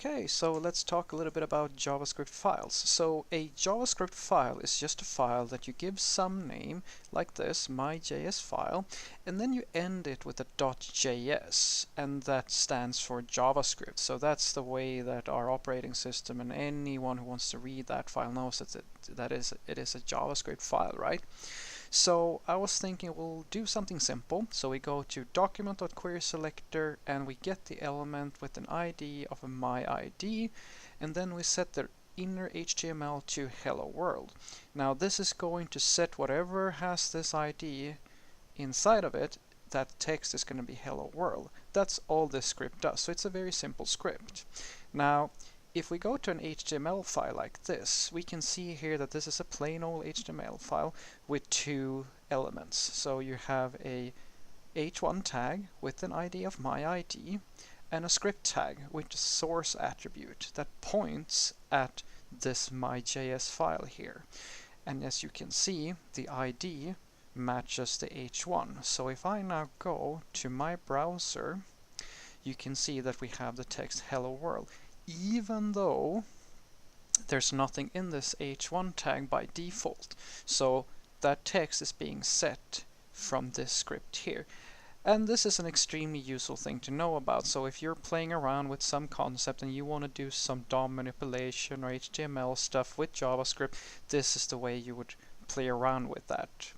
Okay, so let's talk a little bit about JavaScript files. So a JavaScript file is just a file that you give some name, like this, my.js file, and then you end it with a .js, and that stands for JavaScript. So that's the way that our operating system and anyone who wants to read that file knows that it is a JavaScript file, right? So I was thinking we'll do something simple. So we go to document.querySelector and we get the element with an ID of a myID, and then we set the inner HTML to hello world. Now this is going to set whatever has this ID inside of it. That text is going to be hello world. That's all this script does. So it's a very simple script. Now if we go to an HTML file like this, we can see here that this is a plain old HTML file with two elements. So you have a h1 tag with an ID of myID and a script tag with a source attribute that points at this my.js file here. And as you can see, the ID matches the h1. So if I now go to my browser, you can see that we have the text hello world, even though there's nothing in this h1 tag by default. So that text is being set from this script here. And this is an extremely useful thing to know about. So if you're playing around with some concept and you want to do some DOM manipulation or HTML stuff with JavaScript, this is the way you would play around with that.